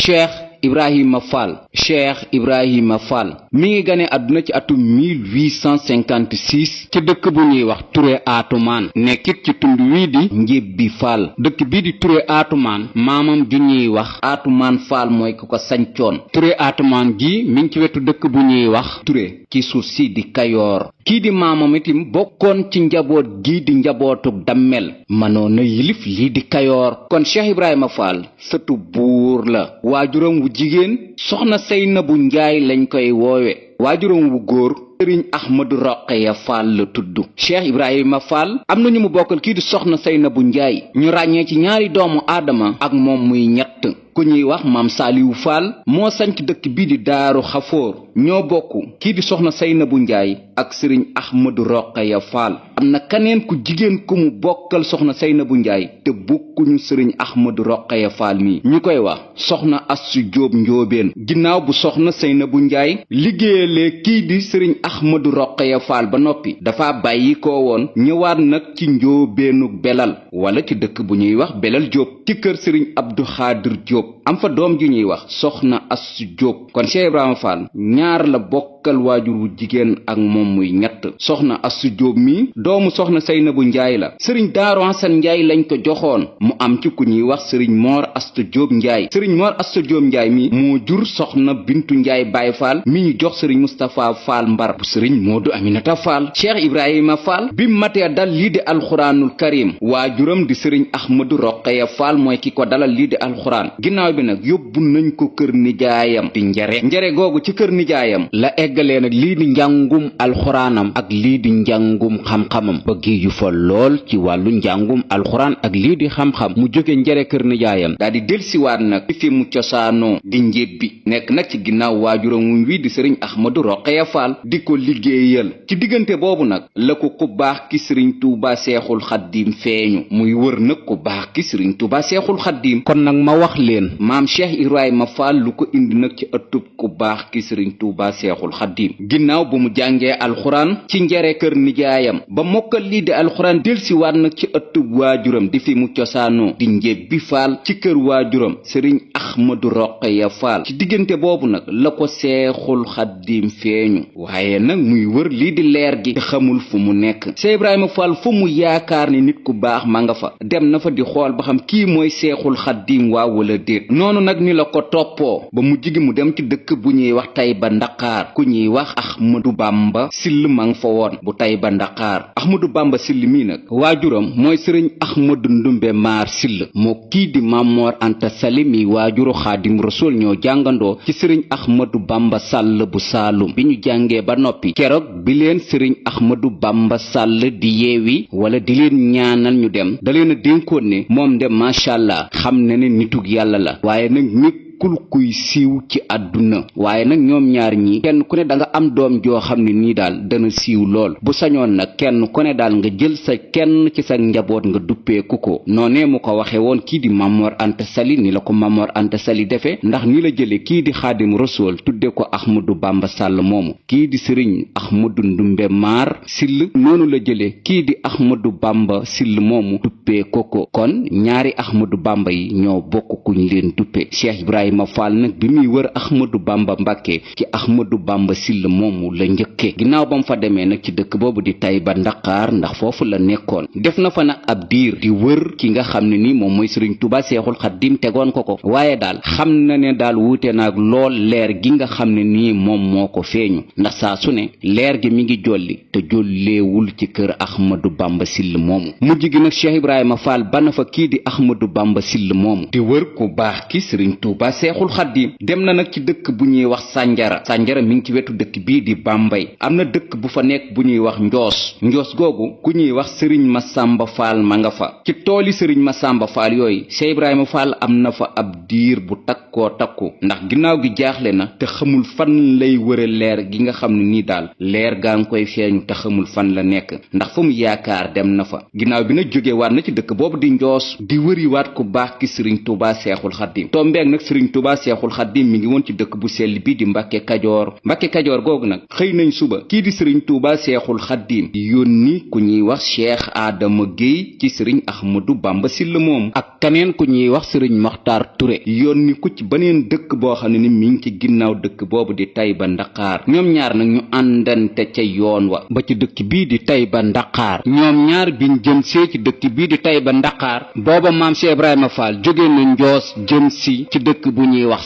Cheikh Ibrahima Fall mi ngi gane àdduna ci atum 1856 ci dëkk bu ñuy wax Touré Atoumane nekkit ci tund wii di Njébbi Fall. dëkk bii di Touré Atoumane maamam ju ñuy wax Atoumane Fall mooy ku ko sañcoon. Touré Atoumane gi mi ngi ci wetu dëkk bu ñuy wax Touré ci suuf si di Kayoor. kii di maamam itam bokkoon ci njaboot gii di njabootuk Dammel mënoon na yilif lii di Kayoor. kon Cheikh Ibrahima Fall sëtu buur la. waajuram wu jigéen soxna Seynabu Njaay lañ koy woowe. waajuram wu góor sëriñ Ahmadu Roqeya Fall la tudd. Cheikh Ibrahima Fall am na ñu mu bokkal kii di soxna Seynabu Njaay ñu ràññee ci ñaari doomu aadama ak moom muy ñett. ku ñuy wax maam Saaliwu Fall moo sanc dëkk bii di Daaru Xafoor ñoo bokk kii di soxna Seynabu Njaay ak sëriñ Ahmadu Roqeya Fall. am na kaneen ku jigéen ku mu bokkal soxna Seynabu Njaay te bokkuñu sëriñ Ahmadu Roqeya Fall mi ñu koy wax soxna Assu Jóob Njoobeen. ginnaaw bu soxna Seynabu Njaay liggéeyalee kii di sëriñ Ahmadu Roqeya Fall ba noppi dafa bàyyi ko woon ñëwaat nag ci Njoobeenuk Belal wala ci dëkk bu ñuy wax Belal Jóob ci kër sëriñ Abdu Xaadir Jóob am fa doom ju ñuy wax soxna Assu Jóob. kon Cheikh Ibrahima Fall ñaar la bokkal waajur wu jigéen ak moom muy ñett. soxna Assu Jóob mi doomu soxna Seynabu Njaay la. sëriñ Daaru Asan Njaay lañ ko joxoon mu am ci ku ñuy wax sëriñ Moor Asta Jóob Njaay. sëriñ Moor Asta Jóob Njaay mi moo jur soxna Bintu Njaay Baay Fall mi ñu jox sëriñ Mustapha Fall Mbar bu sëriñ Moodu Aminata Fall. Cheikh Ibrahima Fall bi matee dal lii di alxuraanul karim waajuram di sëriñ Ahmadu Roqeya Fall mooy ki ko dalal lii di alxuraan. ginnaaw bi nag yóbbu nañ ko kër nijaayam di njare googu ci kër nijaayam la eggalee nag lii di njàngum alxuraanam ak lii di njàngum xam-xamam ba géeju fa lool ci wàllu njàngum alxuraan ak lii di xam-xam mu jóge njare kër nijaayam daal di delsiwaat nag fi mu cosaanoo di Njébbi nekk nag ci ginnaaw waajuram wuñ wi di sëriñ Ahmadu Roqeya Fall di ko liggéeyal. ci diggante boobu nag la ko ku baax ki sëriñ Tuuba Seexul Xaddiim feeñu muy wër nag ku baax ki sëriñ Tuuba Seexul Xaddiim. kon nag ma wax leen maam Cheikh Ibrahima Fall lu ko indi nag ci ëttub ku baax ki sëriñ Tuuba Seexul Xaddiim. ginnaaw bu mu jàngee alxuraan ci njare kër nijaayam ba mokkal lii di alxuraan delsiwaat nag ci ëttub waajuram di fi mu cosaanoo di Njébbi Fall ci kër waajuram sëriñ Ahmadu Roqeya Fall. ci diggante boobu nag la ko Seexul Xaddiim feeñu waaye nag muy wër lii di leer gi te xamul fu mu nekk. Cheikh Ibrahima Fall fu mu yaakaar ni nit ku baax ma nga fa dem na fa di xool ba xam kii mooy Seexul Xaddiim waaw wala déet. noonu nag ni la ko toppoo ba mujj gi mu dem ci dëkk bu ñuy wax Tayba Ndakaar ku ñuy wax Ahmadu Bamba Sill ma nga fa woon bu Tayba Ndakaar. Ahmadu Bamba Sill mii nag waajuram mooy sëriñ Ahmadu Ndumbe Maar Sill moo kii di Mamor Anta Sali mi waajuru Xaadim Rasul ñoo jàngandoo ci sëriñ Ahmadu Bamba Sall bu Saalum. bi ñu jàngee ba noppi keroog bi leen sëriñ Ahmadu Bamba Sall di yeewi wala di leen ñaanal ñu dem da leen a dénkoon ne moom de macha allah xam na ne nitug yàlla la waaye nag kul kuy siiw ci àdduna waaye nag ñoom ñaar ñi kenn ku ne da nga am doom joo xam ne nii daal dana siiw lool bu sañoon nag kenn ku ne daal nga jël sa kenn ci sa njaboot nga duppeeku ko. noonee mu ko waxe woon kii di Mamor Anta Sali ni la ko Mamor Anta Sali defe ndax ni la jële kii di Xaadim Rasul tudde ko Ahmadu Bamba Sall moomu. kii di sëriñ Ahmadu Ndumbe Maar Sill noonu la jële kii di Ahmadu Bamba Sill moomu duppee ko kon ñaari Ahmadu Bamba yi ñoo bokk kuñ leen duppe. Cheikh Ibrahima Fall nag bi muy wër Ahmadu Bamba Mbàkke ci Ahmadu Bamba Sill moomu la njëkke. ginnaaw ba mu fa demee nag ci dëkk boobu di Tayba Ndakaar ndax foofu la nekkoon def na fa nag ab diir di wër ki nga xam ne ni moom mooy sëriñ Tuuba Seexul Xaddiim tegoon ko waaye daal xam na ne daal wuute naag lool leer gi nga xam ne nii moom moo ko feeñu ndax saa su ne leer gi mi ngi jolli te jolleewul ci kër Ahmadu Bamba Sill moomu. mujj gi nag Cheikh Ibrahima Fall bana fa kii di Ahmadu Bamba Sill moomu di wër ku baax ki sëriñ Tuuba Seexul Xaddiim. dem na nag ci dëkk bu ñuy wax Sànjara mi ngi ci wetu dëkk bii di Bambey. am na dëkk bu fa nekk bu ñuy wax Njoos googu ku ñuy wax sëriñ Masamba Fall ma nga fa. ci tooli sëriñ Masamba Fall yooyu Cheikh Ibrahima Fall am na fa ab diir bu takkoo takku ndax ginnaaw gi jaaxle na te xamul fan lay wëre leer gi nga xam ne nii daal leer gaa ngi koy feeñu te xamul fan la nekk ndax fa mu yaakaar dem na fa. ginnaaw bi nag jóge waat na ci dëkk boobu di Njoos di wëriwaat ku baax ki sëriñ Tuuba Seexul Xaddiim tombeeg nag sëriñ sëriñ Tuubaa Seexul Xaddim mi ngi woon ci dëkk bu sell bi di Mbàkke Kajoor. Mbàkke Kajoor googu nag xëy nañ suba kii di sëriñ Tuubaa Seexul Xaddim yónni ku ñuy wax Cheikh Adama Guèye ci sëriñ Ahmadou Bamba Sylla moom ak kaneen ku ñuy wax sëriñ Maxtaar Touré yónni ko ci beneen dëkk boo xam ne ni mi ngi ci ginnaaw dëkk boobu di Tayba Ndakaar ñoom ñaar nag ñu àndante ca yoon wa ba ci dëkk bii di Tayba Ndakaar ñoom ñaar biñ jëm see ci dëkk bii di Tayba Ndakaar booba maam Cheikh Ibrahima Fall jóge na Njoos jëm si ci dëkk bu ñuy wax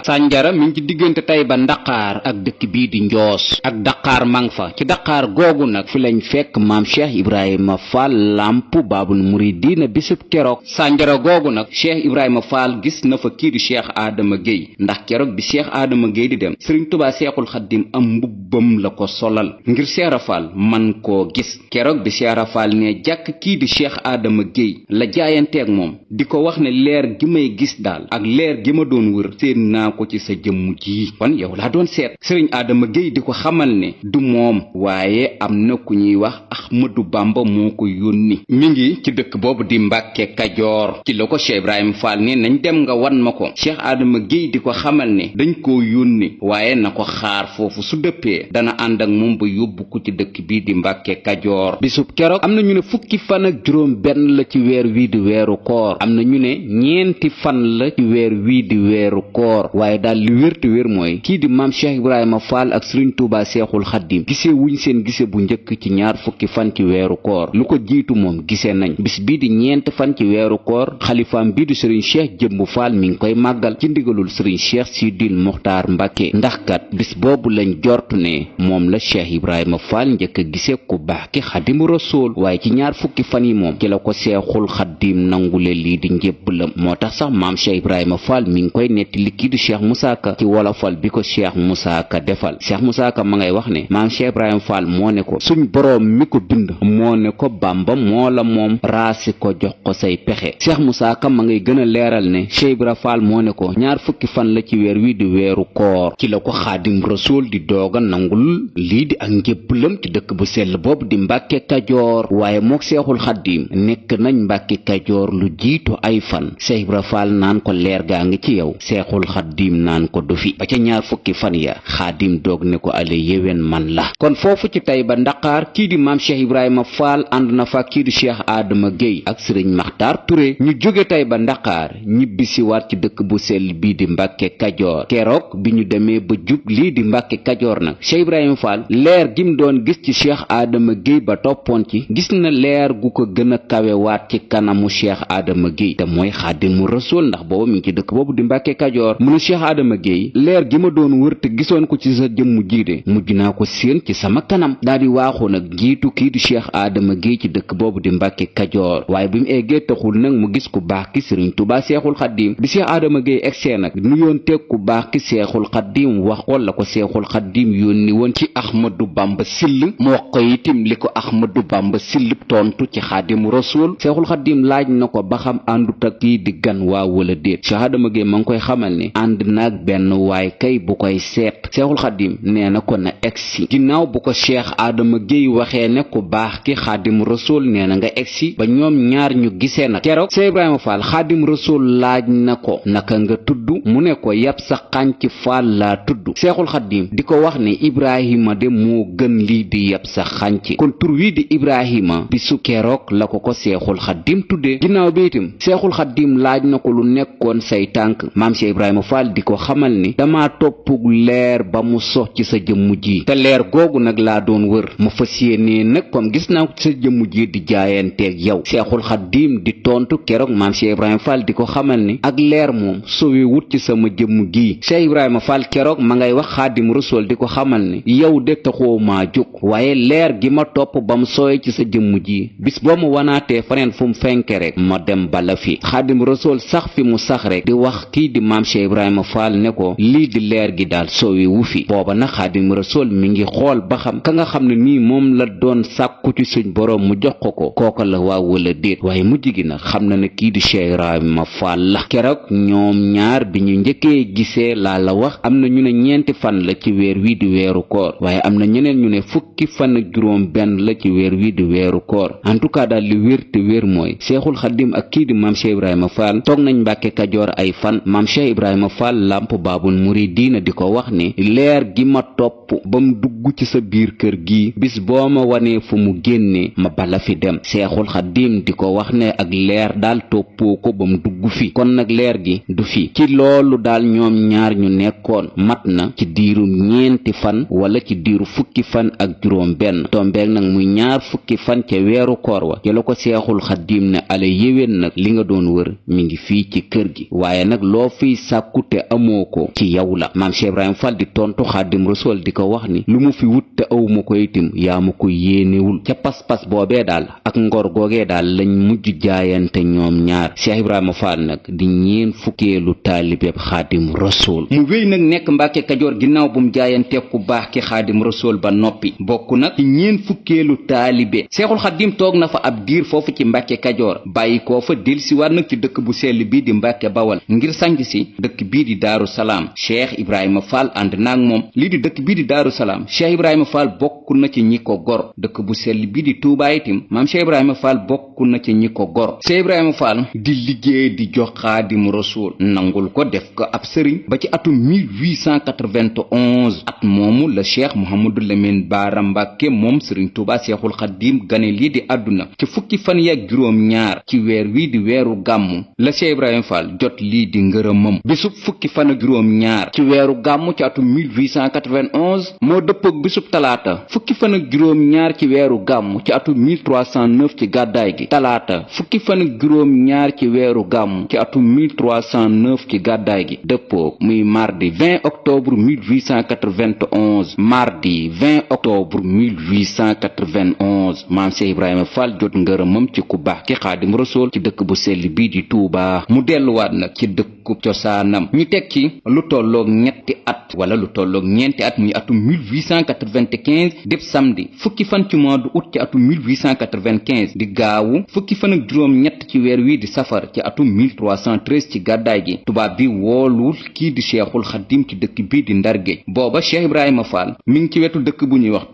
Sanjara mi ngi ci diggante Tayba Ndakaar ak dëkk bii di Njoos ak Dakar mang fa ci Dakar googu nag fi lañ fekk maam Cheikh Ibrahima Fall lamp Baabul Muridiina bisub keroog Sanjara googu nag Cheikh Ibrahima Fall gis na fa kii di Cheikh Adama Guèye ndax keroog bi Cheikh Adama Guèye di dem sëriñ Tuubaa Seexul Xaddim am mbubbam la ko solal ngir Cheikh Rafal man koo gis keroog bi Cheikh Rafal ne jàkk kii di Cheikh Adama Guèye la jaayanteeg moom di ko wax ne leer gi may gis daal ak leer gi ma doon wër seen naa ko ci sa jëmm ji kon yow laa doon seet sëriñ Adama Guèye di ko xamal ne du moom waaye am na ku ñuy wax Ahmadou Bamba moo ko yónni mi ngi ci dëkk boobu di Mbàkke Kajoor ci la ko Cheikh Ibrahima Fall ne nañ dem nga wan ma ko Cheikh Adama Guèye di ko xamal ne dañ koo yónni waaye na ko xaar foofu su dëppee dana ànd ak moom ba yóbbu ko ci dëkk bii di Mbàkke Kajoor bisub keroog am na ñu ne fukki fan ak juróom benn la ci weer wii di weeru koor am na ñu ne ñeenti fan la ci weer wii di weeru koor waaye daal li wér te wér mooy kii di maam Cheikh Ibrahima Fall ak Sëriñ Tuubaa Seexul Xaddim gisee wuñ seen gise bu njëkk ci ñaar fukki fan ci weeru koor lu ko jiitu moom gisee nañ bis bii di ñeent fan ci weeru koor xalifaam bii di Sëriñ Cheikh Jëmbu Fall mi ngi koy màggal ci ndigalul Sëriñ Cheikh Sidil Muxtaar Mbàkke ndax kat bis boobu lañ jortu ne moom la Cheikh Ibrahima Fall njëkk a gisee ku baax ki Xaadimu Rasuul waaye ci ñaar fukki fan yi moom ci la ko Seexul Xaddim nangule lii di njébbalam moo tax sax maam Cheikh Ibrahima Fall mi ngi koy netti li kii di Cheikh Moussa Ka ci wolofal bi ko Cheikh Moussa Ka defal Cheikh Moussa Ka ma ngay wax ne maam Cheikh Ibrahima Fall moo ne ko suñ boroom mi ko bind moo ne ko Bamba moo la moom raasi ko jox ko say pexe Cheikh Moussa Ka ma ngay gën a leeral ne Cheikh Ibrahima Fall moo ne ko ñaar fukki fan la ci weer wi di weeru koor ci la ko Xaadim Rasuul di dooga nangul lii di ak njébbalam ci dëkk bu sell boobu di Mbàkke Kajoor waaye mook Seexul Xaddim nekk nañ Mbàkke Kajoor lu jiitu ay fan Cheikh Ibrahima Fall naan ko leer gaa ngi ci yow Seexul Xaddim naan ko du fi ba ca ñaar fukki fan ya Xaadim doog ne ko ale yéwén man la kon foofu ci Tayba Ndakaar kii di maam Cheikh Ibrahima Fall ànd na fa kii di Cheikh Adama Guèye ak Sëriñ Maxtaar Touré ñu jóge Tayba Ndakaar ñibbisi waat ci dëkk bu sell bii di Mbàkke Kajoor keroog bi ñu demee ba jub lii di Mbàkke Kajoor nag Cheikh Ibrahima Fall leer gim doon gis ci Cheikh Adama Guèye ba toppoon ci gis na leer gu ko gën a kawe waat ci kanamu Cheikh Adama Guèye te mooy Xaadimu Rasuul ndax booba mi ngi ci dëkk boobu di Mbàkke Kajoor mu ne Cheikh Adama Guèye leer gi ma doon wër te gisoon ko ci sa jëmm jiite mujj naa ko séen ci sama kanam daal di waaxu nag jiitu kii di Cheikh Adama Guèye ci dëkk boobu di Mbàkke Kajoor waaye bi mu eggee taxul nag mu gis ku baax ki Sëriñ Tuubaa Seexul Xaddim bi Cheikh Adama Guèye egsee nag nuyoon teg ku baax ki Seexul Xaddim wax ko la ko Seexul Xaddim yónni woon ci Ahmadou Bamba Sylla mu wax ko itim li ko Ahmadou Bamba Sylla tontu ci Xaadimu Rasuul Seexul Xaddim laaj na ko ba xam àndut ak kii di gan waa wala déet Cheikh Adama Guèye ma ngi koy xamal ne ànd naag benn waay kay bu koy seet Seexul Xaddim nee na ko na egsi ginnaaw bu ko Cheikh Adama Guèye waxee ne ku baax ki Xaadimu Rasuul nee na nga egsi ba ñoom ñaar ñu gisee nag keroog Cheikh Ibrahima Fall Xaadimu Rasuul laaj na ko naka nga tudd mu ne ko yab sa xànc Fall laa tudd Seexul Xaddim di ko wax ne Ibrahima de moo gën lii di yab sa xànc kon tur wi di Ibrahima bisu keroog la ko Seexul Xaddim tuddee ginnaaw bi itam Seexul Xaddim laaj na ko lu nekkoon say tànk maam Cheikh Ibrahima Fall di ko xamal ni dama toppug leer ba mu sox ci sa jëmm ji te leer googu nag laa doon wër ma fas yéenee nag comme gis naa ko ci sa jëmm ji di jaayanteeg yow Seexul Xaddim di tontu keroog maam Cheikh Ibrahima Fall di ko xamal ni ak leer moom sowe wut ci sama jëmm gi Cheikh Ibrahima Fall keroog ma ngay wax Xaadimu Rasuul di ko xamal ni yow de taxoo maa jóg waaye leer gi ma topp ba mu sooy ci sa jëmm ji bis boo ma wanaatee faneen fu mu fenke rek ma dem bala fi Xaadimu Rasuul sax fi mu sax rek di wax kii di maam Cheikh Ibrahima Fall ne ko lii di leer gi daal soowe wu fi booba nag Xaadimu Rasuul mi ngi xool ba xam ka nga xam ne nii moom la doon sàkku ci suñ boroom mu jox ko kooka la waa wala déet waaye mujj gi nag xam na ne kii di Cheikh Ibrahima Fall la keroog ñoom ñaar bi ñu njëkkee gisee laa la wax am na ñu ne ñeenti fan la ci weer wi di weeru koor Kajoor waaye am na ñeneen ñu ne fukki fan ak juróom benn la ci weer wi di weeru koor en tout cas daal li wér te wér mooy Seexul Xaddim ak kii di maam Cheikh Ibrahima Fall toog nañ Mbàkke Kajoor ay fan maam Cheikh Ibrahima Fall lamp baabul muridiina di ko wax ni leer gi ma topp ba mu dugg ci sa biir kër gi bis boo ma wanee fu mu génne ma bala fi dem Seexul Xaddim di ko wax ne ak leer daal toppoo ko ba mu dugg fi kon nag leer gi du fi ci loolu daal ñoom ñaar ñu nekkoon mat na ci diiru ñeenti fan wala ci diiru fukki fan ak juróom benn tombeeg nag muy ñaar fukki fan ca weeru koor wa ci la ko Seexul Xaddim ne ale yéwén nag li nga doon wër mi ngi fii ci kër gi waaye nag loo fiy sàkku te amoo ko ci yow la maam Cheikh Ibrahima Fall di tontu Xaadim Rasuul di ko wax ni lu mu fi wut te awma ko itim yaa ma ko yéenewul ca pas-pas boobee daal ak ngor googee daal lañ mujj jaayante ñoom ñaar Cheikh Ibrahima Fall nag di ñeen fukkeelu taalibeeb Xaadim Rasuul mu wéy nag nekk Mbàkke Kajoor ginnaaw bu mu jaayante ku baax ki Xaadim Rasuul ba noppi bokk nag ci ñeen fukkeelu taalibe Seexul Xaddim toog na fa ab diir foofu ci Mbàkke Kajoor bàyyi koo fa dellusiwaat nag ci dëkk bu sell bii di Mbàkke Bawal ngir sanc si dëkk bii di Daaru Salaam Cheikh Ibrahima Fall ànd naag moom lii di dëkk bii di Daaru Salaam Cheikh Ibrahima Fall bokk na ci ñi ko gor dëkk bu sell bii di Tuubaa itam maam Cheikh Ibrahima Fall bokk na ci ñi ko gor Cheikh Ibrahima Fall di liggéey di jox Xaadim Rasuul nangul ko def ko ab sëriñ ba ci atum 1891 at moomu la Cheikh Mouhamadou Lamine Bara Mbàkke moom sëriñ Tuubaa Seexul Xaddim gane lii di àdduna ci fukki fan yaak juróom ñaar ci weer wii di weeru gàmmu la Cheikh Ibrahima Fall jot lii di ngërëmam bisub fukki fan ak juróom ñaar ci weeru gàmmu ci atum 1891 moo dëppook bisub talaata fukki fan ak juróom ñaar ci weeru gàmmu ci atum 1309 ci gàddaay gi talaata fukki fan ak juróom ñaar ci weeru gàmmu ci atum 1309 ci gàddaay gi dëppook muy mardi 20 octobre 1891 mardi 20 octobre 1891 maam Cheikh Ibrahima Fall jot ngërëmam ci ku baax ki Xaadim Rasuul ci dëkk bu sell bii di Tuubaa mu delluwaat nag ci dëkku cosaanam ñu teg ci lu tolloog ñetti at wala lu tolloog ñeenti at muy atum 1895 dib samedi fukki fan ci mois d'août ci atum 1895 di gaawu fukki fan ak juróom ñett ci weer wii di safar ci atum 1313 ci gàddaay gi tubaab bi woolul kii di Seexul Xaddim ci dëkk bii di Ndar Géej booba Cheikh Ibrahima Fall mi ngi ci wetu dëkk bu ñuy wax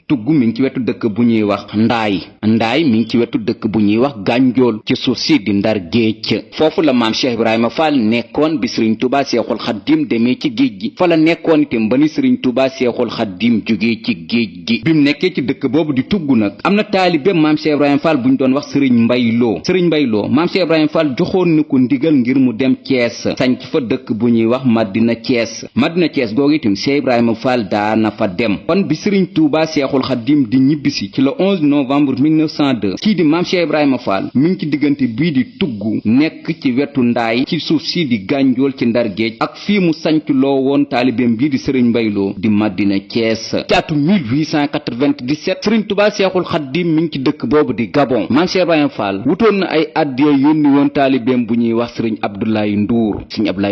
tugg mi ngi ci wetu dëkk bu ñuy wax ndaay mi ngi ci wetu dëkk bu ñuy wax gànjool ci suuf si di Ndar Géej foofu la maam Cheikh Ibrahima Fall nekkoon bi Sëriñ Tuubaa Seexul Xaddim demee ci géej gi fa la nekkoon itam ba ni Sëriñ Tuubaa Seexul Xaddim jógee ci géej gi bi mu nekkee ci dëkk boobu di tugg nag am na taalibe maam Cheikh Ibrahima Fall bu ñu doon wax Sëriñ Mbay Lo maam Cheikh Ibrahima Fall joxoon na ko ndigal ngir mu dem Thiès sanc fa dëkk bu ñuy wax Madina Thiès googu itam Cheikh Ibrahima Fall daana fa dem kon bi Sëriñ Tuubaa Seexul Xaddim di ñibbisi ci le 11 novembre 1902 kii di maam Cheikh Ibrahima Fall mi ngi ci diggante bii di tugg nekk ci wetu ndaay ci suuf si di gànjool ci Ndar Géej ak fii mu sanc loo woon taalibeem bii di Sëriñ Mbay Lo di Madina Thiès ci atu 1897 Sëriñ Tuubaa Seexul Xaddim mi ngi ci dëkk boobu di Gabon maam Cheikh Ibrahima Fall wutoon na ay addiya yónni woon taalibeem bu ñuy wax Sëriñ Abdoulaye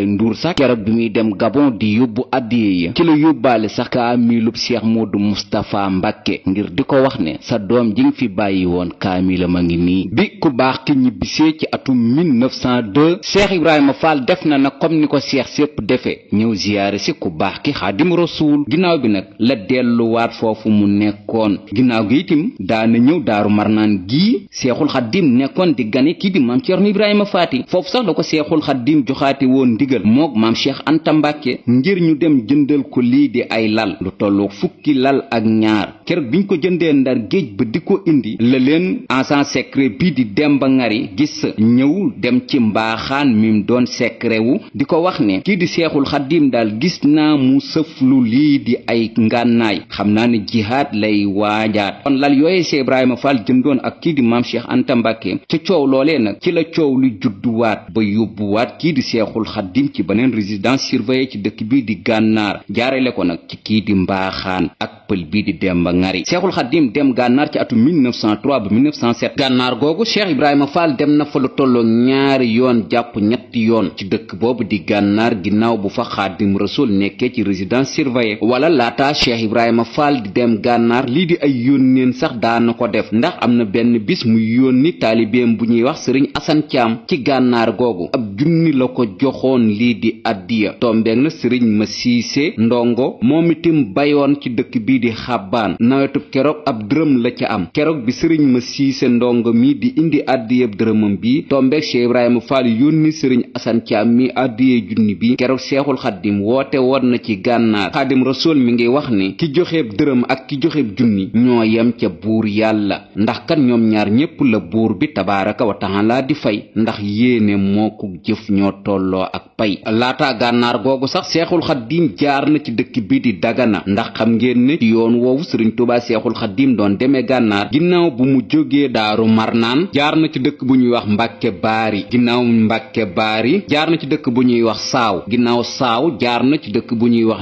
Ndour sax keroog bi muy dem Gabon di yóbbu addiya yi ci la yóbbaale sax kaamilub Cheikh Modou Moustapha Mbàkke ngir di ko wax ne sa doom ji nga fi bàyyi woon kaamilama ngi nii bi ku baax ki ñibbisee ci atum 1902 Cheikh Ibrahima Fall def na nag comme ni ko Cheikh sépp defee ñëw ziyaare si ku baax ki Xaadim Rasuul ginnaaw bi nag la delluwaat foofu mu nekkoon ginnaaw gi itam daana ñëw Daaru Marnaan gii Seexul Xaddim nekkoon di gane kii di maam Cerno Ibrahima Faati foofu sax la ko Seexul Xaddim joxaate woon ndigal mook maam Cheikh Anta Mbàkke ngir ñu dem jëndal ko lii di ay lal lu tollu fukki lal ak ñaar keroog biñ ko jëndee Ndar Géej ba di ko indi la leen agent secret bii di Demba Ngari gis ñëw dem ci mbaaxaan mim doon secret wu di ko wax ne kii di Seexul Xaddim daal gis naa mu sëflu lii di ay ngànnaay xam naa ne jihaad lay waajaat kon lal yooye Cheikh Ibrahima Fall jëndoon ak kii di maam Cheikh Anta Mbàkke ca coow loolee nag ci la coow li judduwaat ba yóbbuwaat kii di Seexul Xaddim ci beneen résidence surveillée ci dëkk bii di Gànnaar jaarale ko nag ci kii di mbaaxaan ak pël bii di Demba Ngari Seexul Xaddim dem Gànnaar ci atu 1903 ba 1907 Gànnaar googu Cheikh Ibrahima Fall dem na fa lu tolloo ñaari yoon jàpp ñetti yoon ci dëkk boobu di Gànnaar ginnaaw bu fa Xaadim Rasuul nekkee ci résidence surveillée wala laata Cheikh Ibrahima Fall di dem Gànnaar lii di ay yónneen sax daana ko def ndax am na benn bis mu yónni taalibeem bu ñuy wax Sëriñ Asan Caam ci Gànnaar googu ab junni la ko joxoon lii di addiya tombeeg na Sëriñ Ma Siise Ndongo moom itam bayoon ci dëkk bi bii di xabbaan nawetub keroog ab dërëm la ca am keroog bi sëriñ ma siise ndongo mi di indi àddiyeb dërëmam bi tombeek Cheikh Ibrahima Fall yónni sëriñ Asan Caam mi àddiyee junni bi keroog seexul xaddim woote woon na ci gànnaar xaadim rasul mi ngi wax ni ki joxeeb dërëm ak ki joxeeb junni ñoo yem ca buur yàlla ndax kat ñoom ñaar ñépp la buur bi tabaaraka wa taala di fay ndax yéene moo ko jëf ñoo tolloo ak pay laata gànnaar googu sax seexul xaddim jaar na ci dëkk bi di dagana ndax xam ngeen ne ci yoon woowu sëriñ Tuubaa seexul xaddim doon demee gànnaar ginnaaw bu mu jógee daaru marnaan jaar na ci dëkk bu ñuy wax mbàkke baari ginnaaw mbàkke baari jaar na ci dëkk bu ñuy wax saaw ginnaaw saaw jaar na ci dëkk bu ñuy wax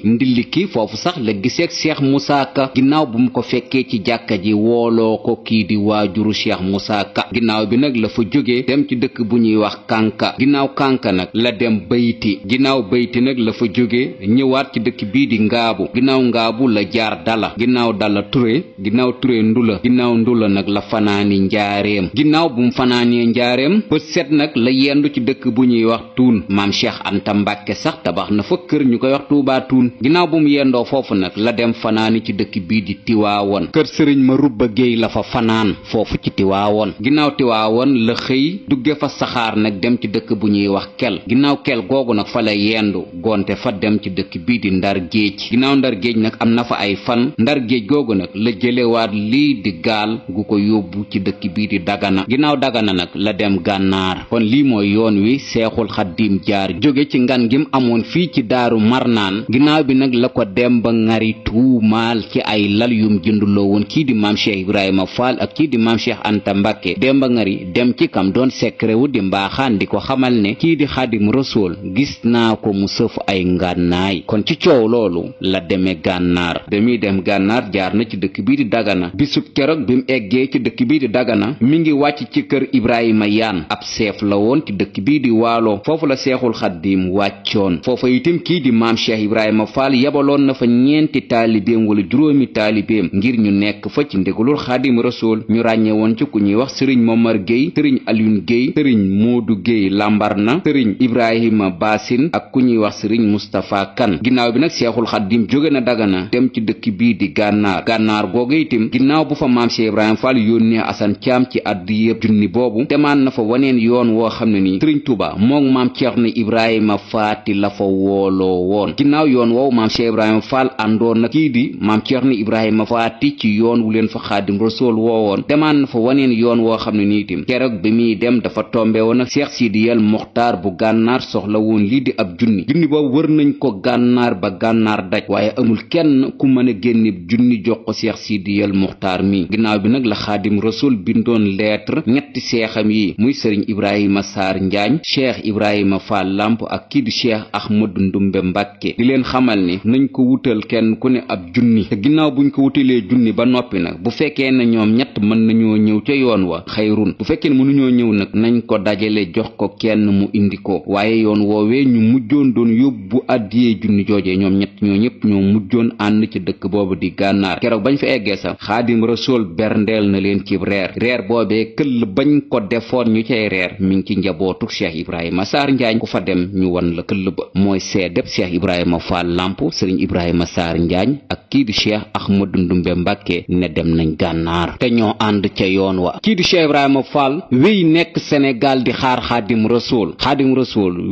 ndiliki foofu sax la giseek Cheikh Moussa Ka ginnaaw bu mu ko fekkee ci jàkka ji wooloo ko kii di waajuru Cheikh Moussa Ka ginnaaw bi nag la fa jógee dem ci dëkk bu ñuy wax kànka ginnaaw kànka nag la dem bayti ginnaaw bayti nag la fa jógee ñëwaat ci dëkk bii di ngaabu ginnaaw ngaabu la jaar dala ginnaaw dala ture ginnaaw ture ndula ginnaaw ndula nag la fanaani njaareem ginnaaw bu mu fanaanee njaareem bët set nag la yendu ci dëkk bu ñuy wax tuun maam Cheikh Anta Mbàkke sax tabax na fa kër ñu koy wax Tuubaa tuun ginnaaw bu mu yendoo foofu nag la dem fanaani ci dëkk bii di tiwaawoon kër sëriñ ma rubba géey la fa fanaan foofu ci tiwaawoon ginnaaw tiwaawoon la xëy dugge fa saxaar nag dem ci dëkk bu ñuy wax kel ginnaaw kel googu nag fa la yendu gonte fa dem ci dëkk bii di ndar géej ginnaaw ndar géej nag am na fa ay fan ndar géej googu nag la jëlewaat lii di gaal gu ko yóbbu ci dëkk bii di dagana ginnaaw dagana nag la dem gànnaar kon lii mooy yoon wi seexul xaddim jaar jóge ci ngan gim amoon fii ci daaru marnaan ginnaaw bi nag la ko dem ba ngari tuumaal ci ay lal yum jënduloo woon kii di maam Cheikh Ibrahima Fall ak kii di maam Cheikh Anta Mbàkke dem ba ngari dem ci kam doon sekrewu di mbaaxaan di ko xamal ne kii di xaadim rasul gis naa ko mu sëf ay ngànnaay kon ci coow loolu la demee gànnaar demi dem gànnaar jaar na ci dëkk bii di dagana bisub keroog bi mu eggee ci dëkk bii di dagana mi ngi wàcc ci kër Ibrahima Yaan ab seef la woon ci dëkk bii di waalo foofu la seexul xaddim wàccoon foofa itam kii di maam Cheikh Ibrahima Fall yabaloon na fa ñeenti taalibeem wala juróomi taalibeem ngir ñu nekk fa ci ndigalul xaadim rasul ñu ràññe woon ci ku ñuy wax sëriñ Momar Gueye sëriñ Alioune Gueye sëriñ Modou Gueye Lambarna sëriñ Ibrahima Basin ak ku ñuy wax sëriñ Moustapha Kan ginnaaw bi nag seexul xaddim jóge na dagana dem ci dëkk bii di gànnaar googu itam ginnaaw bu fa maam Cheikh Ibrahima Fall yónnee Asan Caam ci addi yëpp junni boobu demaan na fa waneen yoon woo xam ne nii sëriñ Tuuba moom maam Ceerno Ibrahima Faati la fa wooloo woon ginnaaw yoon woowu maam Cheikh Ibrahima Fall àndoon nag kii di maam Ceerno Ibrahima Faati ci yoon wu leen fa xaadim rasul woowoon demaan na fa waneen yoon woo xam ne nii itam keroog bi muy dem dafa tombe woon ak Cheikh Sidiyal Muxtaar bu gànnaar soxla woon lii di ab junni boobu wër nañ ko gànnaar ba gànnaar daj waaye amul kenn ku mën a génne junni jox ko Cheikh Sidiyal Muxtaar mi ginnaaw bi nag la xaadim rasul bindoon lettre ñetti seexam yi muy sëriñ Ibrahima Saar Njaañ Cheikh Ibrahima Fall Lamp ak kii di Cheikh Ahmadu Ndumbe Mbàkke di leen xamal ni nañ ko wutal kenn ku ne ab junni te ginnaaw buñ ko wutalee junni ba noppi nag bu fekkee ne ñoom ñett mën nañoo ñëw ca yoon wa xayrun bu fekkee ne mënuñoo ñëw nag nañ ko dajale jox ko kenn mu indi ko waaye yoon woowee ñu mujjoon doon yóbbu addiyee junni joojee ñoom ñett ñoo ñëpp ñoo mujjoon ànd ci dëkk boobu di gànnaar keroog bañ fa eggee sax xaadim rasul berndeel na leen ci reer boobee këll bañ ko defoon ñu cay reer mi ngi ci njabootu Cheikh Ibrahima Saar Njaañ ku fa dem ñu wan la këll ba mooy seedeb Cheikh Ibrahima Fall Lamp sëriñ Ibrahima Saar Njaañ ak kii di Cheikh Ahmadu Ndumbe Mbàkke ne dem nañ gànnaar te ñoo ànd ca yoon wa kii di Cheikh Ibrahima Fall wéy nekk Sénégal di xaar xaadim rasul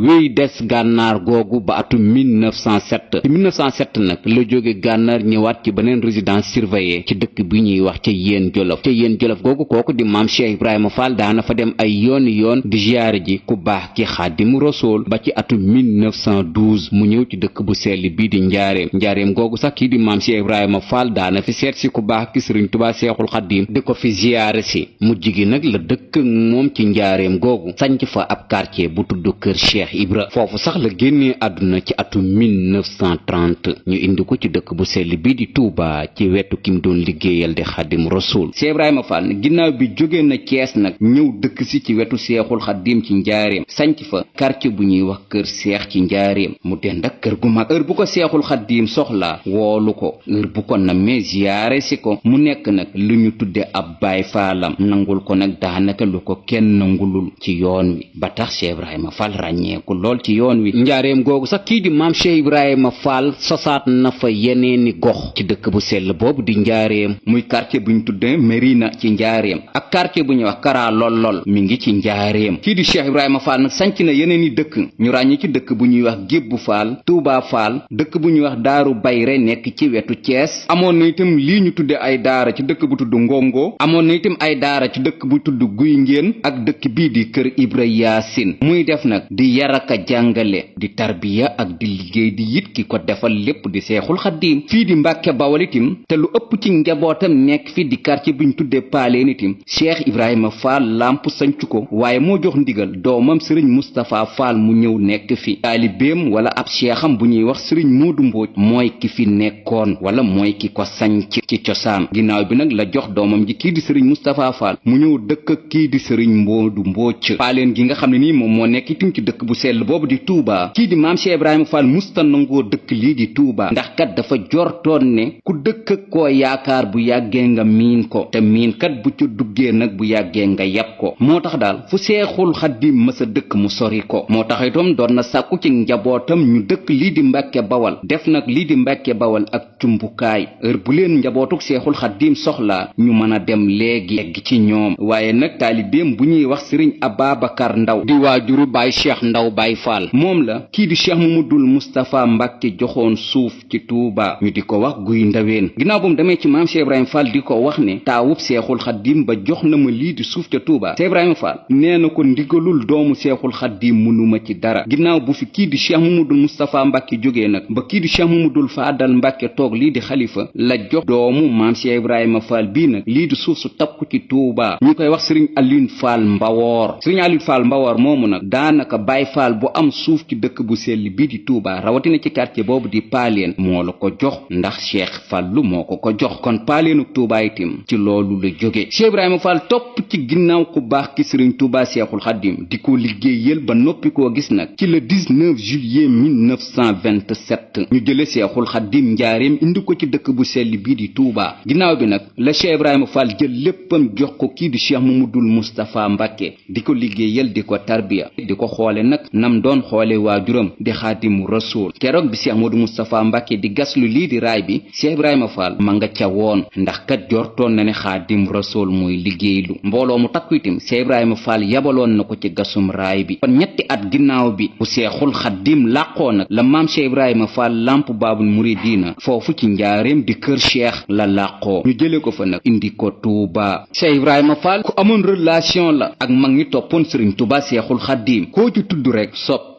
wéy des gànnaar googu ba atum 1907 ci 1907 nag la jóge gànnaar ñëwaat ci beneen résidence surveillée ci dëkk bi ñuy wax ca yéen jolof googu kooku di maam Cheikh Ibrahima Fall daana fa dem ay yoon di ziyaare ji ku baax ki xaadim rasul ba ci atum 1912 mu ñëw ci dëkk bu sell bii di njaareem googu sax kii di maam Cheikh Ibrahima Fall daana fi seet si ku baax ki sëriñ Tuubaa Seexul Xaadim di ko fi ziyaare si mujj gi nag la dëkk moom ci njaareem googu sanc fa ab quartier bu tudd kër Cheikh Ibra foofu sax la génnee àdduna ci atum 1930 ñu indi ko ci dëkk bu sell bii di Touba ci wetu kim doon liggéeyal di xaadim rasul Cheikh Ibrahima Fall ginnaaw bi jóge na Cees nag ñëw dëkk si ci wetu Seexul Xaadim ci njaareem sanc fa quartier bu ñuy wax kër Seex ci njaareem mu dend ak kër gu mag heure bu ko Seexul Xaadim soxla woolu ko heure bu ko nammee ziyaare si ko mu nekk nag lu ñu tudde ab baay faalam nangul ko nag daanaka lu ko kenn nangulul ci yoon wi ba tax Cheikh Ibrahima Fall ràññeeku lool ci yoon wi njaareem googu sax kii di maam Cheikh Ibrahima Fall sosaat na fa yeneen yeneeni gox ci dëkk bu sell boobu di njaareem muy quartier bu ñu tuddee Mérina ci njaareem ak quartier bu ñuy wax Kara Lollol mi ngi ci njaareem. kii di Cheikh Ibrahima Fall nag sanc na yeneeni dëkk ñu ràññi ci dëkk bu ñuy wax Gébbu Fall, Touba Fall, dëkk bu ñuy wax Daaru Bayre nekk ci wetu Thiès. amoon na itam lii ñu tudde ay daara ci dëkk bu tudd Ngongo, amoon na itam ay daara ci dëkk bu tudd Guy Ngéen ak dëkk bii di kër Ibra Yaasin. muy def nag di yaraka jàngale di tarbiya ak di liggéey di yit ki ko defal lépp di Seexul Xaddiim. fii di Mbàkke Bawal itam te lu ëpp ci njabootam nekk fi di quartier bu ñu tuddee Paaleen itam Cheikh Ibrahima Fall Lamp sanc ko, waaye moo jox ndigal doomam sëriñ Moustapha Fall mu ñëw nekk fi. taalibeem wala ab cheikham bu ñuy wax sëriñ Moodu Mbóoj mooy ki fi nekkoon wala mooy ki ko sanc ci cosaan. ginnaaw bi nag la jox doomam ji kii di sëriñ Moustapha Fall mu ñëw dëkk ak kii di sëriñ Moodu Mbóoj. Paaleen gi nga xam ne nii moom moo nekk itam ci dëkk bu sell boobu di Touba. kii di maam Cheikh Ibrahima Fall musta nangoo dëkk lii di Touba ndax kat dafa jortoon ne ku dëkk ak koo yaakaar bu yàggee nga miin ko te miin kat bu ca duggee nag bu yàggee nga yab ko. moo tax daal fu Seexul Xaddiim mësa dëkk mu sori ko. moo tax itam doon na sàkku ci njabootam ñu dëkk lii di Mbàkke Bawal def nag lii di Mbàkke Bawal ak cumbukaay heure bu leen njabootuk Seexul Xaddiim soxlaa ñu mën a dem léegi egg ci ñoom. waaye nag taalibeem bu ñuy wax sëriñ Ababacar Ndaw di waajuru Baay Cheikh Ndaw Baay Fall moom la kii di Cheikh Mamadul Moustapha Mbàkke joxoon suuf ci Touba ñu di ko wax Guy Ndaween. ginnaaw bu mu demee ci maam Cheikh Ibrahima Fall di ko wax ne taawub Seexul Xaddiim ba jox na ma lii di suuf ca Touba. Cheikh Ibrahima Fall nee na ko ndigalul doomu Seexul Xaddiim mënuma ci dara. ginnaaw bu fi kii di Cheikh Mamadul Moustapha Mbàkke jógee nag ba kii di Cheikh Mamadul Faadal Mbàkke toog lii di xalifa la jox doomu maam Cheikh Ibrahima Fall bii nag lii di suuf su takku ci Touba ñu koy wax sëriñ Alioune Fall Mbawoor. sëriñ Alioune Fall Mbawoor moomu nag daanaka Baay Fall bu am suuf ci dëkk bu sell bii di Touba rawatina ci quartier boobu di Paaleen moo la ko jox ndax Cheikh Fallu moo ko jox. kon Paaleenuk Touba itam ci loolu la jóge. Cheikh Ibrahima Fall topp ci ginnaaw ku baax ki sëriñ Touba Seexul Xaddiim di ko liggéeyal ba noppi koo gis nag ci le 19 juillet 1927 ñu jële Seexul Xaddiim njaareem indi ko ci dëkk bu sell bii di Touba. ginnaaw bi nag la Cheikh Ibrahima Fall jël léppam jox ko kii di Cheikh Mamadul Moustapha Mbàkke di ko liggéeyal di ko tarbiya di ko xoole nag nam doon xoole waajuram di Xaadimu Rasuul. keroog bi Cheikh Mamadou Moustapha Mbàkke di gaslu lii di raay bi Cheikh Ibrahima Fall ma nga ca woon ndax kat jortoon na ne Xaadimu Rasuul muy liggéeylu. mbooloo mu takku itam Cheikh Ibrahima Fall yabaloon na ko ci gasum raay bi. kon ñetti at ginnaaw bi bu Seexul Xaddiim làqoo nag la maam Cheikh Ibrahima Fall Lamp Baabul Muridiina foofu ci njaareem di kër Cheikh la làqoo ñu jële ko fa nag indi ko Touba. Cheikh Ibrahima Fall ku amoon relation la ak mag ñi toppoon sëriñ Touba Seexul Xaddiim koo ci tudd rek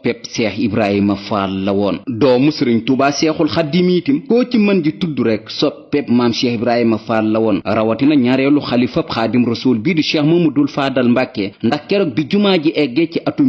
pep Cheikh Ibrahima Fall la woon. doomu sëriñ Touba Seexul Xaddiim itam koo ci mën di tudd rek pep maam Cheikh Ibrahima Fall la woon rawatina ñaareelu xalifab Xaadim Rasuul bii di Cheikh Mamadul Faadal Mbàkke ndax keroog bi jumaa ji eggee ci atum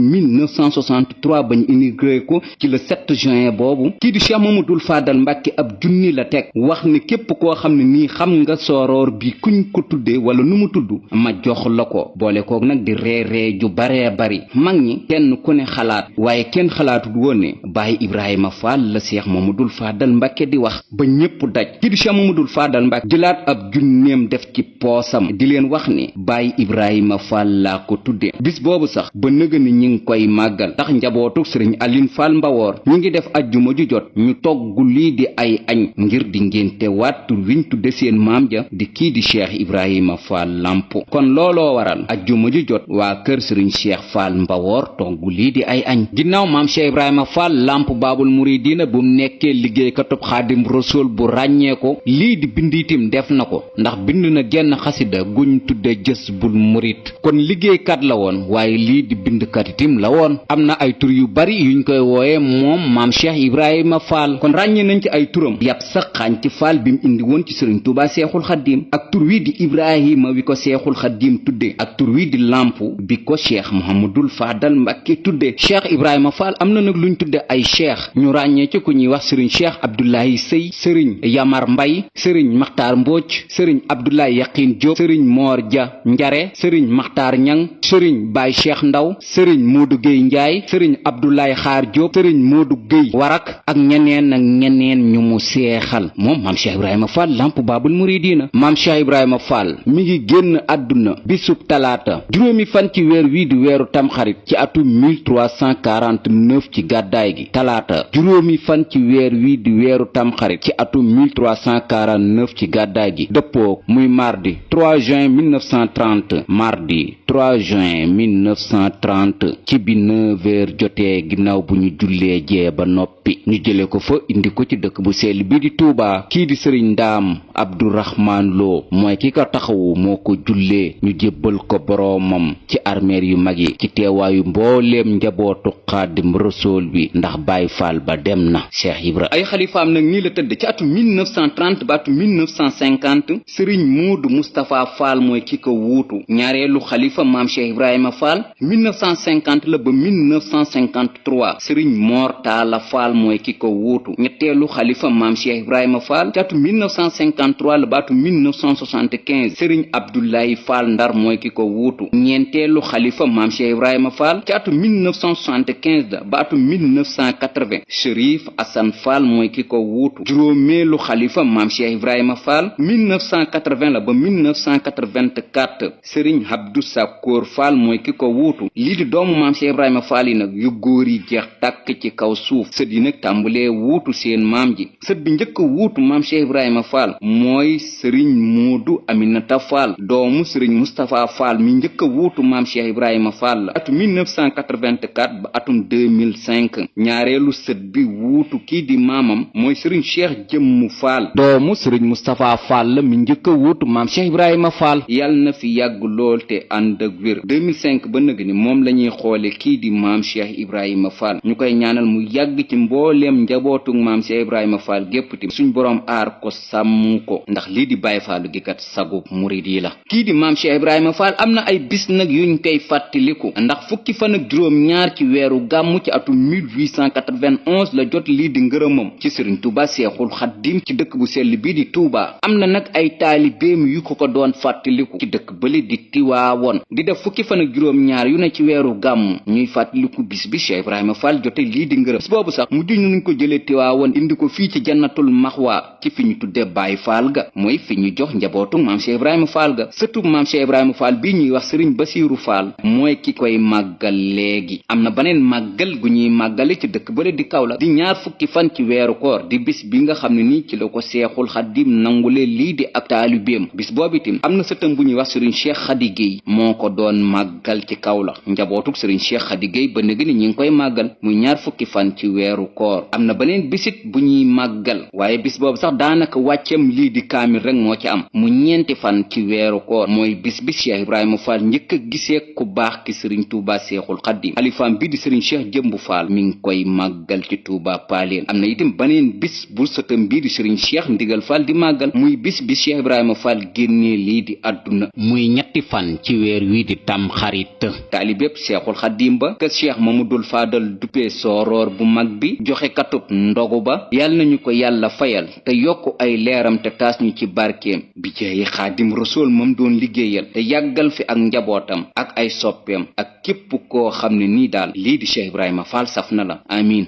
1963 bañ inauguré ko ci le 7 juin boobu kii di Cheikh Mamadul Faadal Mbàkke ab junni la teg wax ni képp koo xam ne nii xam nga sooroor bi kuñ ko tuddee wala nu mu tudd ma jox la ko boole koog nag di reeree ju baree bari mag ñi kenn ku ne xalaat waaye kenn xalaatut woon ne Baay Ibrahima Fall la Cheikh Mamadul Faadal Mbàkke di wax ba ñépp daj kii di Cheikh Mamadul Faadal Mbàkke jëlaat ab junneem def ci poosam di leen wax ne Baay Ibrahima Fall laa ko tudde bis boobu sax ba nëga ni ñi ngi koy màggal ndax njabootu sëriñ Alioune Fall Mbawoor ñi ngi def ajjuma ju jot ñu togg lii di ay añ ngir di ngénte waat tur wiñ tudde seen maam ja di kii di Cheikh Ibrahima Fall Lamp kon looloo waral ajjuma ju jot waa kër sëriñ Cheikh Fall Mbawoor togg lii di ay añ. ginnaaw maam Cheikh Ibrahima Fall Lamp Baabul Muridiina bu nekkee liggéeykatub Xaadim Rasuul bu ràññee ko lii di bind itam def na ko ndax bind na genn xasida guñ tudde Jazbul Murid kon liggéeykat la woon waaye lii di bindkat itam la woon. am na ay tur yu bari yuñ koy wooye moom maam Cheikh Ibrahima Fall kon ràññee nañ ci ay turam yàpp sa xànc Fall bi mu indi woon ci sëriñ Touba Seexul Xaddiim ak tur wi di Ibrahima wi ko Seexul Xaddiim tudde ak tur wi di Lamp bi ko Cheikh Mouhamadul Faadal Mbàkke tudde. Cheikh Ibrahima Fall am na nag luñ tudde ay cheikh ñu ràññee ci ku ñuy wax sëriñ Cheikh Abdoulaye Sey sëriñ Yamar Mbay sëriñ Maxtaar Mbooc sëriñ Abdoulaye Yaqin Diop sëriñ Moor Ja Njare sëriñ Maxtaar Ñang sëriñ Baay Cheikh Ndaw sëriñ Moodu Géey Njaay sëriñ Abdoulaye Xaar Diop sëriñ Moodu Géey Warak ak ñeneen ñu mu seexal moom maam Cheikh Ibrahima Fall Lamp Baabul Muridiina. maam Cheikh Ibrahima Fall mi ngi génn àdduna bisub talaata juróomi fan ci weer wii di weeru tamxarit ci atum 1340 1349 ci gàddaay gi talaata juróomi fan ci weer wi di weeru tamxarit ci atum 1349 ci gàddaay gi dëppoo muy mardi 3 juin 1930 mardi 3 juin 1930 ci bi 9h jotee ginnaaw bu ñu jullee jee ba noppi ñu jële ko fa indi ko ci dëkk bu sell bi di Touba kii di sëriñ Ndaam Abdourahman Lo mooy ki ko taxawu moo ko jullee ñu jébbal ko boroomam ci armeer yu mag yi ci teewaayu mbooleem njabootu Xaadim Rasuul bi ndax Baay Faal ba dem na Cheikh Ibra. ay xalifaam nag nii la tëdd ci atum 1930 ba atum 1950 sëriñ Moodu Moustapha Fall mooy ki ko wuutu ñaareelu xalifa maam Cheikh Ibrahima Fall 1950 la ba 1953 sëriñ Mor Talla Fall mooy ki ko wuutu ñetteelu xalifa maam Cheikh Ibrahima Fall ci atum 1953 la ba atum 1975 sëriñ Abdoulaye Fall Ndar mooy ki ko wuutu ñeenteelu xalifa maam Cheikh Ibrahima Fall ci atum 1975 la ba atum 1980 Chérif Assane Fall mooy ki ko wuutu juróomeelu xalifa maam Cheikh Ibrahima Fall 1980 la ba 1984 sëriñ Abdou Sakkoor Fall mooy ki ko wuutu lii di doomu maam Cheikh Ibrahima Fall yi nag yu góor yi jeex tàkk ci kaw suuf sët yi nag tàmbalee wuutu seen maam ji sët bi njëkk wuutu maam Cheikh Ibrahima Fall mooy sëriñ Moodu Aminata Fall doomu sëriñ Moustapha Fall mi njëkk wuutu maam Cheikh Ibrahima Fall la atum 1984 ba atum 2005 ñaareelu sët bi wuutu kii di maamam mooy sëriñ Cheikh Jëmmu Fall doomu sëriñ Moustapha Fall la mi njëkk wuutu maam Cheikh Ibrahima Fall yàlla na fi yàgg lool te ànd ak wér 2005 ba nëg ni moom la ñuy xoole kii di maam Cheikh Ibrahima Fall ñu koy ñaanal mu yàgg ci mbooleem njabootug maam Cheikh Ibrahima Fall gépp ti suñ boroom aar ko sàmm ko ndax lii di Baay Fallu gi kat sagub murid yi la kii di maam Cheikh Ibrahima Fall am na ay bis nag yuñ koy fàttaliku ndax fukki fan ak juróom-ñaar ci weeru gàmmu ci atum 1891 la jot lii di ngërëmam ci Sëriñ Tuuba Seexul Xaddim ci dëkk bu sell bii di Tuuba am na nag ay taalibeem yu ko doon fàttaliku ci dëkk bële di Tiwaawoon di def fukki fan ak juróom-ñaar yu ne ci weeru gàmmu ñuy fàttaliku bis bi Cheikh Ibrahima Fall jote lii di ngërëm bis boobu sax mujj ñu ko jëlee Tiwaawoon indi ko fii ci Jannatul Maxwa ci fi ñu tudde Baay Faal ga mooy fi ñu jox njabootu maam Cheikh Ibrahima Fall ga sëtub maam Cheikh Ibrahima Fall bii ñuy wax Sëriñ Basiiru Fall mooy ki koy màggal léegi am na beneen màggal gu ñuy màggale ci dëkk bële di Kaolack di ñaar fukki fan ci weeru koor di bis bi nga xam ne nii ci la ko Seexul Xaddim nangule lii di ak taalibeem bis boobu itam am na sëtam bu ñuy wax Sëriñ Cheikh Khady Gueye moo ko doon màggal ci Kaolack njabootuk Sëriñ Cheikh Khady Gueye ba léegi ni ñi ngi koy màggal muy ñaar fukki fan ci weeru koor am na beneen bisit bu ñuy màggal waaye bis boobu sax daanaka wàccam lii di kaamil rek moo ci am mu ñeenti fan ci weeru koor mooy bis bi Cheikh Ibrahima Fall njëkk a gisee ku baax ki Sëriñ Tuuba Seexul Xaddim xalifaam bi di Sëriñ Cheikh Jëmbu Fall mi ngi koy màggal ci Tuuba Paaleen am na itam beneen bis bu sëtam bii di Sëriñ Cheikh Ndigal Fall di màggal muy bis bi Cheikh Ibrahima Fall génnee lii di àdduna muy ñetti fan ci weer wi di tam xarit taalibépp Seexul Xaddim ba kër Cheikh Mamadul Faadal duppee sooroor bu mag bi joxe katub ndogu ba yàlla nañu ko yàlla fayal te yokk ay leeram te taas ñu ci barkeem bi jeeyi Xaadim Rasuul moom doon liggéeyal te yàggal fi ak njabootam ak ay soppeem ak képp koo xam ne nii daal lii di Cheikh Ibrahima Fall saf na la amiin